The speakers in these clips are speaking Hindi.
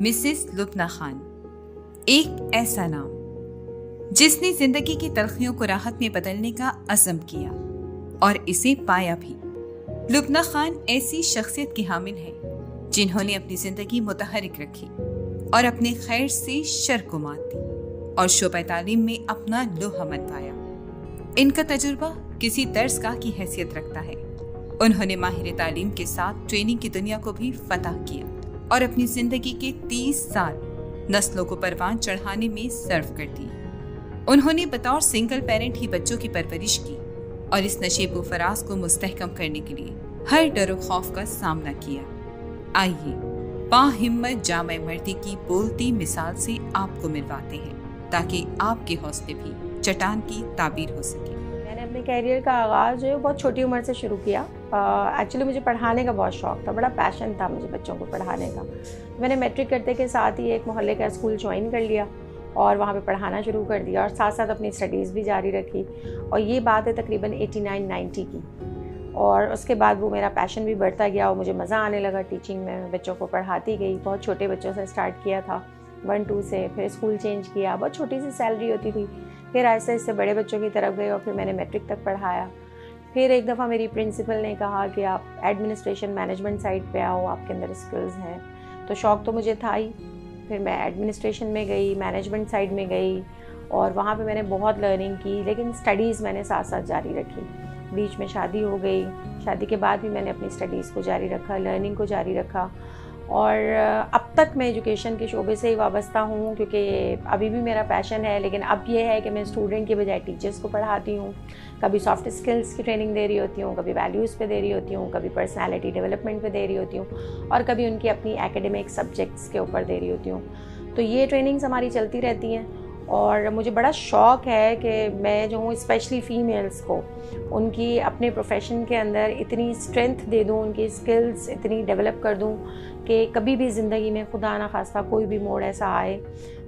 मिसेस लुब्ना खान, एक ऐसा नाम जिसने जिंदगी की तलखियों को राहत में बदलने का अज़म किया और इसे पाया भी। लुब्ना खान ऐसी शख्सियत की हामिल है जिन्होंने अपनी जिंदगी मुतहरिक रखी और अपने खैर से शर को मात दी और शोबा तालीम में अपना लोहा मनवाया। इनका तजुर्बा किसी दर्सगाह की हैसियत रखता है। उन्होंने माहिर तालीम के साथ ट्रेनिंग की दुनिया को भी फतह किया और अपनी जिंदगी के 30 साल नस्लों को परवान चढ़ाने में सर्व कर दी। उन्होंने बतौर सिंगल पेरेंट ही बच्चों की परवरिश की और इस नशेब व फराज को मुस्तहकम करने के लिए हर डर व खौफ का सामना किया। आइए बाहिम्मत जामे मर्दी की बोलती मिसाल से आपको मिलवाते हैं ताकि आपके हौसले भी चट्टान की ताबीर हो सके। मैंने अपने कैरियर का आगाज़ जो है बहुत छोटी उम्र से शुरू किया। एक्चुअली मुझे पढ़ाने का बहुत शौक़ था, बड़ा पैशन था मुझे बच्चों को पढ़ाने का। मैंने मैट्रिक करते के साथ ही एक मोहल्ले का स्कूल ज्वाइन कर लिया और वहाँ पे पढ़ाना शुरू कर दिया और साथ साथ अपनी स्टडीज़ भी जारी रखी। और ये बात है तकरीबन 89-90 की। और उसके बाद वो मेरा पैशन भी बढ़ता गया और मुझे मज़ा आने लगा टीचिंग में। बच्चों को पढ़ाती गई, बहुत छोटे बच्चों से स्टार्ट किया था 1-2 से, फिर स्कूल चेंज किया, बहुत छोटी सी सैलरी होती थी, फिर आहिस्ते आहिस्ते बड़े बच्चों की तरफ गए और फिर मैंने मैट्रिक तक पढ़ाया। फिर एक दफ़ा मेरी प्रिंसिपल ने कहा कि आप एडमिनिस्ट्रेशन मैनेजमेंट साइड पे आओ, आपके अंदर स्किल्स हैं। तो शौक़ तो मुझे था ही। फिर मैं एडमिनिस्ट्रेशन में गई, मैनेजमेंट साइड में गई और वहाँ पे मैंने बहुत लर्निंग की, लेकिन स्टडीज़ मैंने साथ साथ जारी रखी। बीच में शादी हो गई, शादी के बाद भी मैंने अपनी स्टडीज़ को जारी रखा, लर्निंग को जारी रखा। और अब तक मैं एजुकेशन के शोबे से ही वाबस्ता हूँ क्योंकि अभी भी मेरा पैशन है। लेकिन अब ये है कि मैं स्टूडेंट के बजाय टीचर्स को पढ़ाती हूँ। कभी सॉफ्ट स्किल्स की ट्रेनिंग दे रही होती हूँ, कभी वैल्यूज़ पे दे रही होती हूँ, कभी पर्सनालिटी डेवलपमेंट पे दे रही होती हूँ और कभी उनकी अपनी एकेडमिक सब्जेक्ट्स के ऊपर दे रही होती हूँ। तो ये ट्रेनिंग्स हमारी चलती रहती हैं और मुझे बड़ा शौक़ है कि मैं जो हूँ स्पेशली फ़ीमेल्स को उनकी अपने प्रोफेशन के अंदर इतनी स्ट्रेंथ दे दूँ, उनकी स्किल्स इतनी डेवलप कर दूँ कि कभी भी ज़िंदगी में खुदा ना खास्ता कोई भी मोड़ ऐसा आए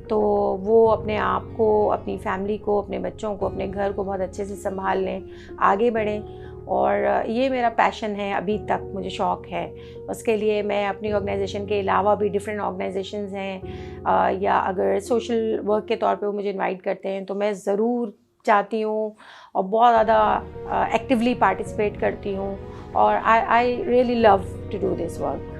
तो वो अपने आप को, अपनी फैमिली को, अपने बच्चों को, अपने घर को बहुत अच्छे से संभाल लें, आगे बढ़ें। और ये मेरा पैशन है, अभी तक मुझे शौक़ है। उसके लिए मैं अपनी ऑर्गेनाइजेशन के अलावा भी डिफरेंट ऑर्गेनाइजेशंस हैं या अगर सोशल वर्क के तौर पे वो मुझे इनवाइट करते हैं तो मैं ज़रूर जाती हूँ और बहुत ज़्यादा एक्टिवली पार्टिसिपेट करती हूँ और I really love to do this work.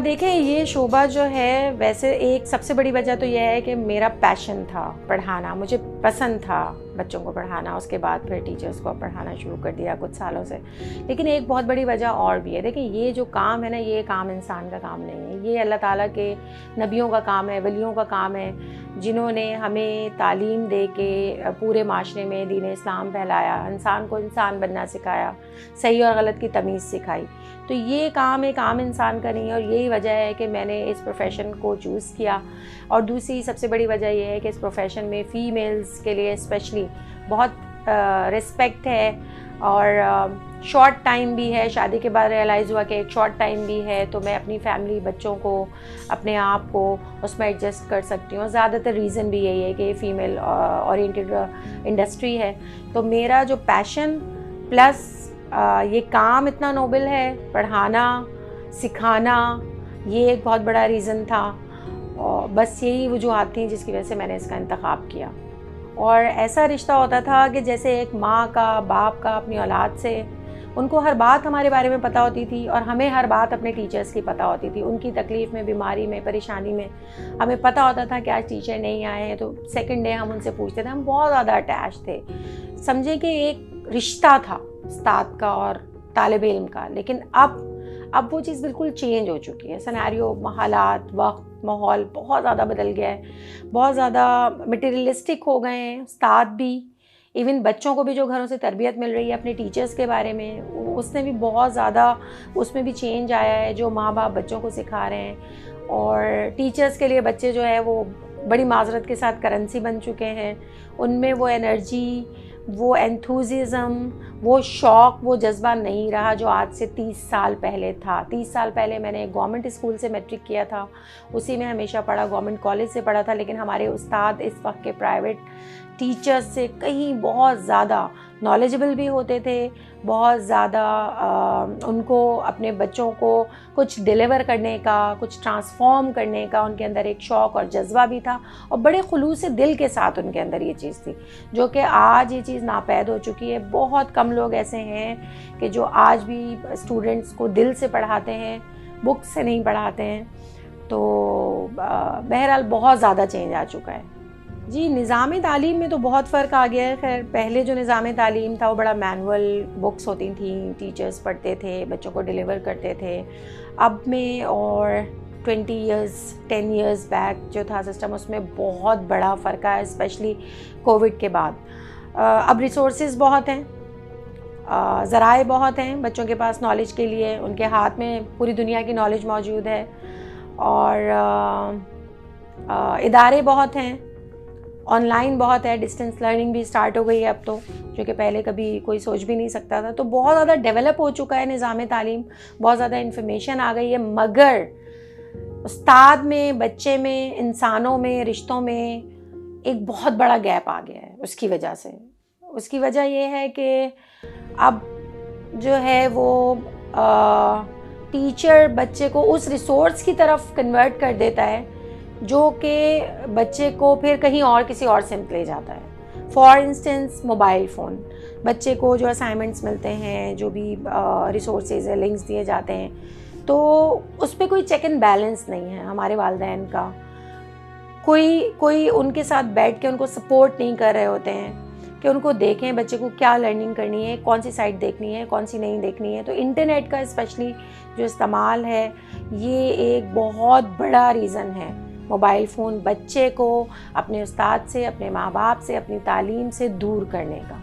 देखें, ये शोबा जो है वैसे एक सबसे बड़ी वजह तो यह है कि मेरा पैशन था पढ़ाना, मुझे पसंद था बच्चों को पढ़ाना। उसके बाद फिर टीचर्स को पढ़ाना शुरू कर दिया कुछ सालों से। लेकिन एक बहुत बड़ी वजह और भी है। देखिए, ये जो काम है ना, ये काम इंसान का काम नहीं है, ये अल्लाह ताला के नबियों का काम है, वलियों का काम है, जिन्होंने हमें तालीम दे के पूरे माशरे में दीन इस्लाम फैलाया, इंसान को इंसान बनना सिखाया, सही और गलत की तमीज़ सिखाई। तो ये काम एक आम इंसान का नहीं है और यही वजह है कि मैंने इस प्रोफेशन को चूज़ किया। और दूसरी सबसे बड़ी वजह यह है कि इस प्रोफेशन में फ़ीमेल्स के लिए स्पेशली बहुत रिस्पेक्ट है और शॉर्ट टाइम भी है। शादी के बाद रियलाइज़ हुआ कि एक शॉर्ट टाइम भी है तो मैं अपनी फैमिली, बच्चों को, अपने आप को उसमें एडजस्ट कर सकती हूँ। ज़्यादातर रीज़न भी यही है कि फीमेल ओरिएंटेड इंडस्ट्री है। तो मेरा जो पैशन प्लस ये काम इतना नोबल है, पढ़ाना, सिखाना, ये एक बहुत बड़ा रीज़न था। और बस यही वजूहात थी जिसकी वजह से मैंने इसका इंतखाब किया। और ऐसा रिश्ता होता था कि जैसे एक माँ का, बाप का अपनी औलाद से, उनको हर बात हमारे बारे में पता होती थी और हमें हर बात अपने टीचर्स की पता होती थी। उनकी तकलीफ़ में, बीमारी में, परेशानी में हमें पता होता था कि आज टीचर नहीं आए हैं तो सेकंड डे हम उनसे पूछते थे। हम बहुत ज़्यादा अटैच थे, समझे कि एक रिश्ता था उस्ताद का और तालिब इल्म का। लेकिन अब वो चीज़ बिल्कुल चेंज हो चुकी है। सिनेरियो, हालात, वक्त, माहौल बहुत ज़्यादा बदल गया है, बहुत ज़्यादा मटेरियलिस्टिक हो गए हैं उस्ताद भी। इवन बच्चों को भी जो घरों से तरबियत मिल रही है अपने टीचर्स के बारे में, उसने भी बहुत ज़्यादा, उसमें भी चेंज आया है जो माँ बाप बच्चों को सिखा रहे हैं। और टीचर्स के लिए बच्चे जो है वो बड़ी माजरत के साथ करेंसी बन चुके हैं। उनमें वो एनर्जी, वो एंथुसिज्म, वो शौक़, वो जज्बा नहीं रहा जो आज से 30 साल पहले था। 30 साल पहले मैंने गवर्नमेंट स्कूल से मैट्रिक किया था, उसी में हमेशा पढ़ा, गवर्नमेंट कॉलेज से पढ़ा था। लेकिन हमारे उस्ताद इस वक्त के प्राइवेट टीचर्स से कहीं बहुत ज़्यादा नॉलेजेबल भी होते थे, बहुत ज़्यादा उनको अपने बच्चों को कुछ डिलीवर करने का, कुछ ट्रांसफॉर्म करने का उनके अंदर एक शौक़ और जज्बा भी था, और बड़े खुलूस दिल के साथ उनके अंदर ये चीज़ थी, जो कि आज ये चीज़ नापैद हो चुकी है। बहुत कम लोग ऐसे हैं कि जो आज भी स्टूडेंट्स को दिल से पढ़ाते हैं, बुक से नहीं पढ़ाते हैं। तो बहरहाल बहुत ज़्यादा चेंज आ चुका है जी। निज़ाम तालीम में तो बहुत फ़र्क आ गया है। खैर, पहले जो निज़ाम तालीम था वो बड़ा मैनुअल बुक्स होती थी, टीचर्स पढ़ते थे, बच्चों को डिलीवर करते थे। अब में और 10 ईयर्स बैक जो था सिस्टम, उसमें बहुत बड़ा फ़र्क आया, स्पेशली कोविड के बाद। अब रिसोर्सेज बहुत हैं, ज़राए बहुत हैं बच्चों के पास नॉलेज के लिए, उनके हाथ में पूरी दुनिया की नॉलेज मौजूद है, और इदारे बहुत हैं, ऑनलाइन बहुत है, डिस्टेंस लर्निंग भी स्टार्ट हो गई है अब तो, जो कि पहले कभी कोई सोच भी नहीं सकता था। तो बहुत ज़्यादा डेवलप हो चुका है निज़ाम तालीम, बहुत ज़्यादा इन्फॉर्मेशन आ गई है, मगर उस्ताद में, बच्चे में, इंसानों में, रिश्तों में एक बहुत बड़ा गैप आ गया है। उसकी वजह ये है कि अब जो है वो टीचर बच्चे को उस रिसोर्स की तरफ कन्वर्ट कर देता है जो कि बच्चे को फिर कहीं और किसी और से ले जाता है। फॉर इंस्टेंस मोबाइल फ़ोन, बच्चे को जो असाइनमेंट्स मिलते हैं, जो भी रिसोर्सेज है, लिंक्स दिए जाते हैं, तो उस पर कोई चेक एंड बैलेंस नहीं है हमारे वालिदैन का। कोई उनके साथ बैठ के उनको सपोर्ट नहीं कर रहे होते हैं कि उनको देखें बच्चे को क्या लर्निंग करनी है, कौन सी साइट देखनी है, कौन सी नहीं देखनी है। तो इंटरनेट का स्पेशली जो इस्तेमाल है, ये एक बहुत बड़ा रीज़न है मोबाइल फ़ोन बच्चे को अपने उस्ताद से, अपने माँ बाप से, अपनी तालीम से दूर करने का।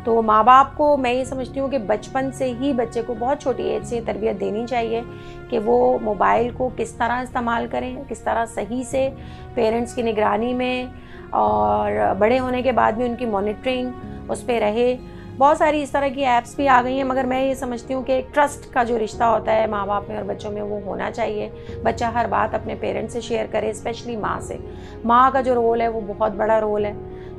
तो माँ बाप को मैं ये समझती हूँ कि बचपन से ही बच्चे को बहुत छोटी एज से तरबियत देनी चाहिए कि वो मोबाइल को किस तरह इस्तेमाल करें, किस तरह सही से पेरेंट्स की निगरानी में, और बड़े होने के बाद भी उनकी मॉनिटरिंग उस पर रहे। बहुत सारी इस तरह की ऐप्स भी आ गई हैं, मगर मैं ये समझती हूँ कि एक ट्रस्ट का जो रिश्ता होता है माँ बाप में और बच्चों में, वो होना चाहिए। बच्चा हर बात अपने पेरेंट्स से शेयर करे, स्पेशली माँ से। माँ का जो रोल है वो बहुत बड़ा रोल है,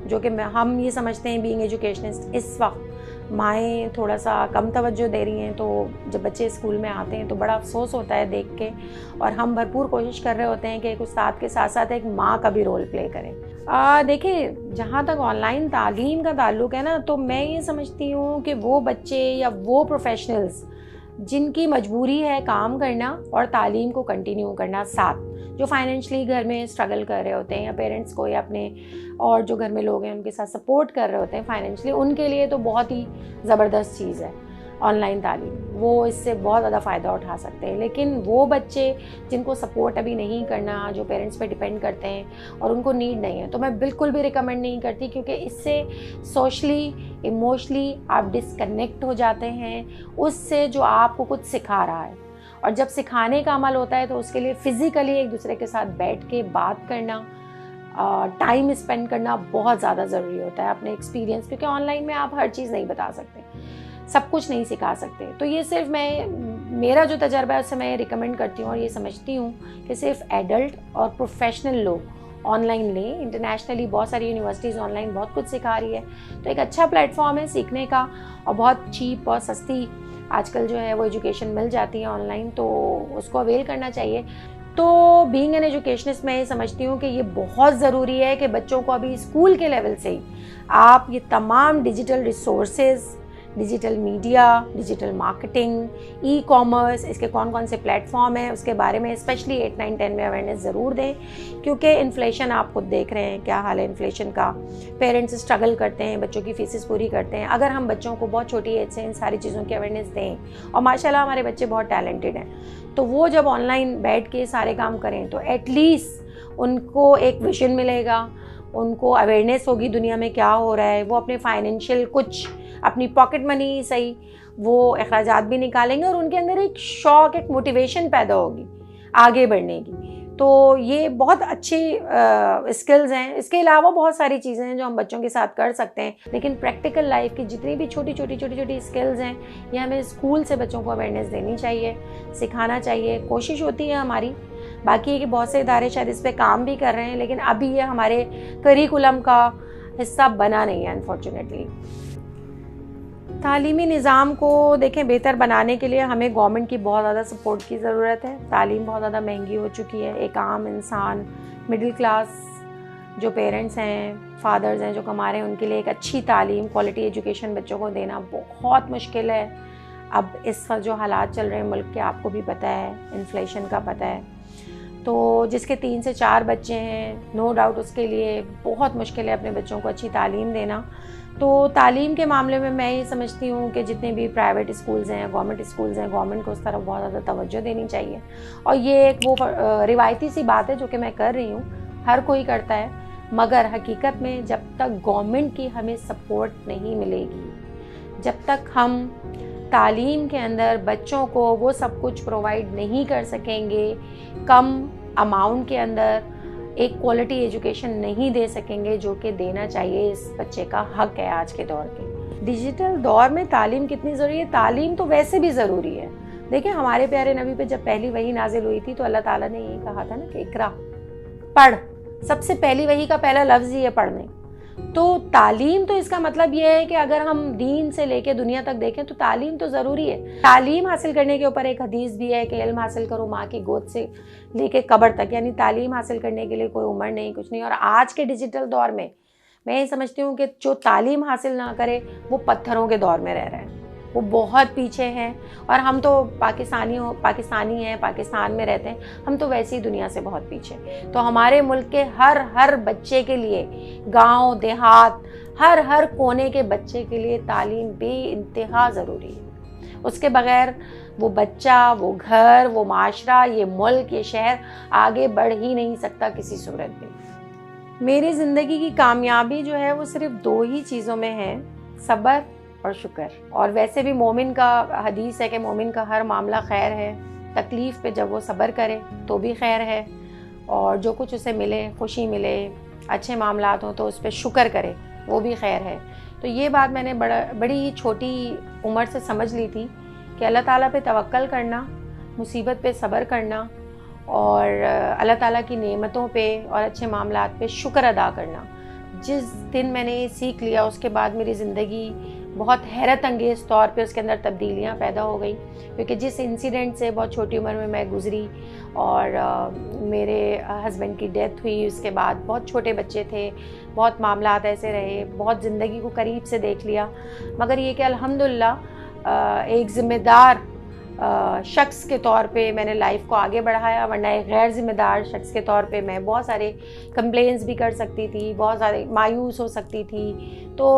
जो कि हम ये समझते हैं बीइंग एजुकेशनिस्ट, इस वक्त माएँ थोड़ा सा कम तवज्जो दे रही हैं। तो जब बच्चे स्कूल में आते हैं तो बड़ा अफसोस होता है देख के, और हम भरपूर कोशिश कर रहे होते हैं कि एक उस्ताद के साथ साथ एक माँ का भी रोल प्ले करें। देखिए, जहाँ तक ऑनलाइन तालीम का ताल्लुक़ है ना, तो मैं ये समझती हूँ कि वो बच्चे या वो प्रोफेशनल्स जिनकी मजबूरी है काम करना और तालीम को कंटिन्यू करना साथ, जो फाइनेंशियली घर में स्ट्रगल कर रहे होते हैं, या पेरेंट्स को या अपने और जो घर में लोग हैं उनके साथ सपोर्ट कर रहे होते हैं फाइनेंशियली, उनके लिए तो बहुत ही ज़बरदस्त चीज़ है ऑनलाइन तालीम। वो इससे बहुत ज़्यादा फ़ायदा उठा सकते हैं। लेकिन वो बच्चे जिनको सपोर्ट अभी नहीं करना, जो पेरेंट्स पे डिपेंड करते हैं और उनको नीड नहीं है, तो मैं बिल्कुल भी रिकमेंड नहीं करती, क्योंकि इससे सोशली, इमोशनली आप डिस्कनेक्ट हो जाते हैं उससे जो आपको कुछ सिखा रहा है। और जब सिखाने का अमल होता है तो उसके लिए फ़िज़िकली एक दूसरे के साथ बैठ के बात करना, टाइम स्पेंड करना बहुत ज़्यादा ज़रूरी होता है अपने एक्सपीरियंस, क्योंकि ऑनलाइन में आप हर चीज़ नहीं बता सकते, सब कुछ नहीं सिखा सकते। तो ये सिर्फ मेरा जो तजर्बा है उससे मैं रिकमेंड करती हूँ और ये समझती हूँ कि सिर्फ एडल्ट और प्रोफेशनल लोग ऑनलाइन लें। इंटरनेशनली बहुत सारी यूनिवर्सिटीज़ ऑनलाइन बहुत कुछ सिखा रही है, तो एक अच्छा प्लेटफॉर्म है सीखने का, और बहुत चीप और सस्ती आजकल जो है वो एजुकेशन मिल जाती है ऑनलाइन, तो उसको अवेल करना चाहिए। तो बीइंग एन एजुकेशनिस्ट मैं ये समझती हूँ कि ये बहुत ज़रूरी है कि बच्चों को अभी स्कूल के लेवल से ही आप ये तमाम digital resources, digital media, digital marketing, e commerce, इसके कौन कौन से प्लेटफॉर्म हैं उसके बारे में स्पेशली 8, 9, 10 में अवेयरनेस ज़रूर दें, क्योंकि इन्फ्लेशन आप खुद देख रहे हैं क्या हाल है इन्फ्लेशन का। पेरेंट्स स्ट्रगल करते हैं, बच्चों की फीसेस पूरी करते हैं। अगर हम बच्चों को बहुत छोटी एज से इन सारी चीज़ों की अवेयरनेस दें, और माशाल्लाह हमारे बच्चे बहुत टैलेंटेड हैं, तो वो जब ऑनलाइन बैठ के सारे काम करें तो एटलीस्ट उनको एक विजन मिलेगा, उनको अवेयरनेस होगी दुनिया में क्या हो रहा है। वो अपने फाइनेंशियल कुछ अपनी पॉकेट मनी सही वो अखराजात भी निकालेंगे, और उनके अंदर एक शौक़, एक मोटिवेशन पैदा होगी आगे बढ़ने की। तो ये बहुत अच्छी स्किल्स हैं। इसके अलावा बहुत सारी चीज़ें हैं जो हम बच्चों के साथ कर सकते हैं, लेकिन प्रैक्टिकल लाइफ की जितनी भी छोटी छोटी स्किल्स हैं, ये हमें स्कूल से बच्चों को अवेयरनेस देनी चाहिए, सिखाना चाहिए। कोशिश होती है हमारी, बाकी है कि बहुत से इदारे शायद इस पर काम भी कर रहे हैं, लेकिन अभी ये हमारे करिकुलम का हिस्सा बना नहीं है अनफॉर्चुनेटली। तालीमी निज़ाम को देखें बेहतर बनाने के लिए हमें गवर्नमेंट की बहुत ज़्यादा सपोर्ट की ज़रूरत है। तालीम बहुत ज़्यादा महंगी हो चुकी है। एक आम इंसान, मिडिल क्लास जो पेरेंट्स हैं, फादर्स हैं जो कमा रहे हैं, उनके लिए एक अच्छी तालीम, क्वालिटी एजुकेशन बच्चों को देना बहुत मुश्किल है। अब इस वक्त जो हालात चल रहे हैं मुल्क के, आपको भी पता है, इन्फ्लेशन का पता है, तो जिसके 3 से 4 बच्चे हैं, नो डाउट उसके लिए बहुत मुश्किल है अपने बच्चों को अच्छी तालीम देना। तो तालीम के मामले में मैं ये समझती हूँ कि जितने भी प्राइवेट स्कूल्स हैं, गवर्नमेंट स्कूल्स हैं, गवर्नमेंट को उस तरफ बहुत ज़्यादा तवज्जो देनी चाहिए। और ये एक वो रिवायती सी बात है जो कि मैं कर रही हूँ, हर कोई करता है, मगर हकीकत में जब तक गवर्नमेंट की हमें सपोर्ट नहीं मिलेगी, जब तक हम तालीम के अंदर बच्चों को वो सब कुछ प्रोवाइड नहीं कर सकेंगे, कम अमाउंट के अंदर एक क्वालिटी एजुकेशन नहीं दे सकेंगे जो कि देना चाहिए, इस बच्चे का हक है आज के दौर के। डिजिटल दौर में तालीम कितनी ज़रूरी है? तालीम तो वैसे भी ज़रूरी है। देखिए, हमारे प्यारे नबी पे जब पहली वही नाजिल हुई थी तो अल्लाह ताला ने ये कहा था ना कि इकरा, पढ़। सबसे पहली वही का पहला लफ्ज़ ही है पढ़ने। तो तालीम तो इसका मतलब ये है कि अगर हम दीन से लेके दुनिया तक देखें तो तालीम तो ज़रूरी है। तालीम हासिल करने के ऊपर एक हदीस भी है कि इल्म हासिल करो माँ की गोद से लेके कब्र तक, यानी तालीम हासिल करने के लिए कोई उम्र नहीं, कुछ नहीं। और आज के डिजिटल दौर में मैं ये समझती हूँ कि जो तालीम हासिल ना करे वो पत्थरों के दौर में रह रहे हैं, वो बहुत पीछे हैं। और हम तो पाकिस्तानी हैं, पाकिस्तान में रहते हैं, हम तो वैसी ही दुनिया से बहुत पीछे। तो हमारे मुल्क के हर बच्चे के लिए, गांव देहात, हर कोने के बच्चे के लिए तालीम बेइंतहा ज़रूरी है। उसके बगैर वो बच्चा, वो घर, वो माशरा, ये मुल्क, ये शहर आगे बढ़ ही नहीं सकता किसी सूरत में। मेरी ज़िंदगी की कामयाबी जो है वो सिर्फ 2 ही चीज़ों में है, सब्र और शुक्र। और वैसे भी मोमिन का हदीस है कि मोमिन का हर मामला खैर है। तकलीफ़ पे जब वो सब्र करे तो भी खैर है, और जो कुछ उसे मिले, खुशी मिले, अच्छे मामलात हों तो उस पर शुक्र करे, वो भी खैर है। तो ये बात मैंने बड़ी ही छोटी उम्र से समझ ली थी कि अल्लाह ताला पे तवक्कल करना, मुसीबत पे सब्र करना, और अल्लाह ताला की नेमतों पे और अच्छे मामलात पे शुक्र अदा करना। जिस दिन मैंने ये सीख लिया उसके बाद मेरी ज़िंदगी बहुत हैरत अंगेज़ तौर पे उसके अंदर तब्दीलियाँ पैदा हो गई, क्योंकि जिस इंसिडेंट से बहुत छोटी उम्र में मैं गुज़री और मेरे हस्बैंड की डेथ हुई, उसके बाद बहुत छोटे बच्चे थे, बहुत मामलात ऐसे रहे, बहुत ज़िंदगी को करीब से देख लिया। मगर ये कि अल्हम्दुलिल्लाह एक ज़िम्मेदार शख्स के तौर पे मैंने लाइफ को आगे बढ़ाया, वरना एक गैर ज़िम्मेदार शख्स के तौर पे मैं बहुत सारे कंप्लेंट्स भी कर सकती थी, बहुत सारे मायूस हो सकती थी। तो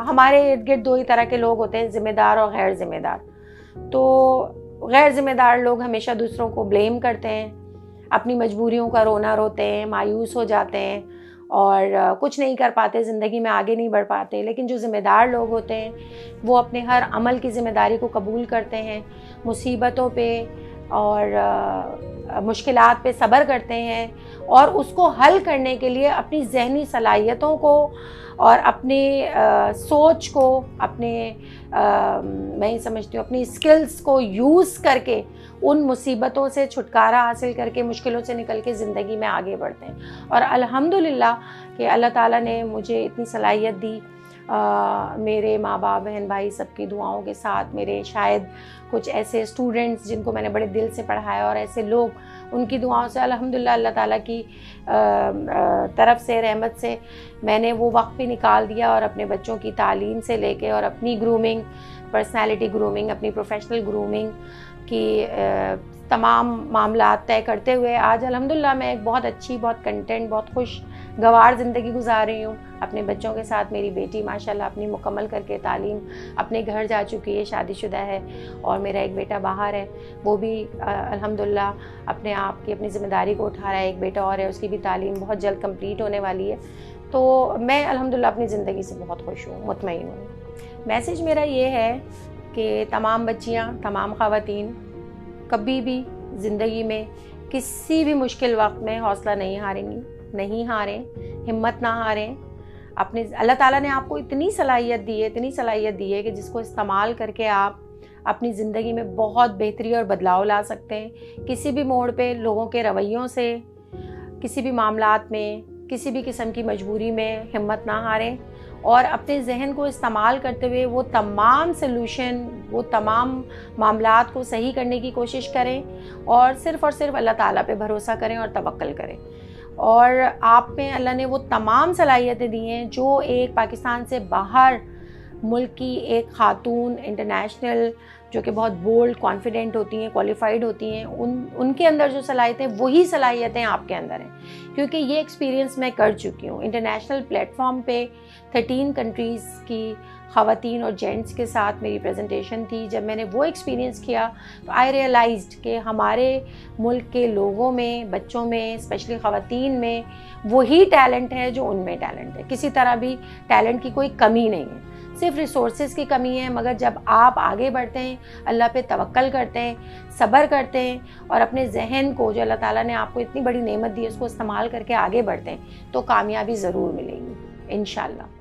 हमारे इर्द गिर्द 2 ही तरह के लोग होते हैं, ज़िम्मेदार और गैर ज़िम्मेदार। तो गैर ज़िम्मेदार लोग हमेशा दूसरों को ब्लेम करते हैं, अपनी मजबूरियों का रोना रोते हैं, मायूस हो जाते हैं और कुछ नहीं कर पाते, ज़िंदगी में आगे नहीं बढ़ पाते। लेकिन जो ज़िम्मेदार लोग होते हैं वो अपने हर अमल की ज़िम्मेदारी को कबूल करते हैं, मुसीबतों पे और मुश्किलात पे सब्र करते हैं, और उसको हल करने के लिए अपनी ज़हनी सलाहियतों को और अपने सोच को, अपने मैं ये समझती हूँ अपनी स्किल्स को यूज़ करके उन मुसीबतों से छुटकारा हासिल करके, मुश्किलों से निकल के ज़िंदगी में आगे बढ़ते हैं। और अल्हम्दुलिल्लाह कि अल्लाह ताला ने मुझे इतनी सलाहियत दी, मेरे माँ बाप, बहन भाई सबकी दुआओं के साथ, मेरे शायद कुछ ऐसे स्टूडेंट्स जिनको मैंने बड़े दिल से पढ़ाया और ऐसे लोग, उनकी दुआओं से अल्हम्दुलिल्लाह अल्लाह ताला की तरफ से, रहमत से मैंने वो वक्त भी निकाल दिया और अपने बच्चों की तालीम से लेके और अपनी ग्रूमिंग, पर्सनैलिटी ग्रूमिंग, अपनी प्रोफेशनल ग्रूमिंग की तमाम मामलात तय करते हुए आज अल्हम्दुलिल्लाह मैं एक बहुत अच्छी, बहुत कंटेंट, बहुत खुशगवार ज़िंदगी गुजार रही हूँ अपने बच्चों के साथ। मेरी बेटी माशाल्लाह अपनी मुकम्मल करके तालीम अपने घर जा चुकी है, शादीशुदा है, और मेरा एक बेटा बाहर है, वो भी अल्हम्दुलिल्लाह अपने आप की अपनी ज़िम्मेदारी को उठा रहा है। एक बेटा और है, उसकी भी तालीम बहुत जल्द कंप्लीट होने वाली है। तो मैं अल्हम्दुलिल्लाह अपनी ज़िंदगी से बहुत खुश हूँ, मुतमईन हूँ। मैसेज मेरा ये है कि तमाम बच्चियाँ, तमाम ख़वातीन कभी भी ज़िंदगी में किसी भी मुश्किल वक्त में हौसला नहीं हारेंगी, नहीं हारें, हिम्मत ना हारें। अपने अल्लाह ताला ने आपको इतनी सलाहियत दी है, इतनी सलाहियत दी है कि जिसको इस्तेमाल करके आप अपनी ज़िंदगी में बहुत बेहतरी और बदलाव ला सकते हैं। किसी भी मोड़ पे लोगों के रवैयों से, किसी भी मामलात में, किसी भी किस्म की मजबूरी में हिम्मत ना हारें और अपने जहन को इस्तेमाल करते हुए वो तमाम सलूशन, वो तमाम मामलात को सही करने की कोशिश करें और सिर्फ़ अल्लाह ताला पे भरोसा करें और तवक्कल करें। और आप में अल्लाह ने वो तमाम सलाहियतें दी हैं जो एक पाकिस्तान से बाहर मुल्क की एक खातून इंटरनेशनल जो कि बहुत बोल्ड, कॉन्फिडेंट होती हैं, क्वालिफाइड होती हैं, उनके अंदर जो सलाहियतें, वही सलाहियतें आपके अंदर हैं। क्योंकि ये एक्सपीरियंस मैं कर चुकी हूँ। इंटरनेशनल प्लेटफॉर्म पे 13 कंट्रीज़ की ख़वातीन और जेंट्स के साथ मेरी प्रेजेंटेशन थी। जब मैंने वो एक्सपीरियंस किया तो आई रियलाइज्ड कि हमारे मुल्क के लोगों में, बच्चों में, स्पेशली ख़वातीन में वही टैलेंट है जो उनमें टैलेंट है। किसी तरह भी टैलेंट की कोई कमी नहीं है, सिर्फ रिसोर्सेज की कमी है। मगर जब आप आगे बढ़ते हैं, अल्लाह पे तवक्कल करते हैं, सब्र करते हैं और अपने जहन को, जो अल्लाह ताला ने आपको इतनी बड़ी नेमत दी है, उसको इस्तेमाल करके आगे बढ़ते हैं, तो कामयाबी ज़रूर मिलेगी इंशाल्लाह।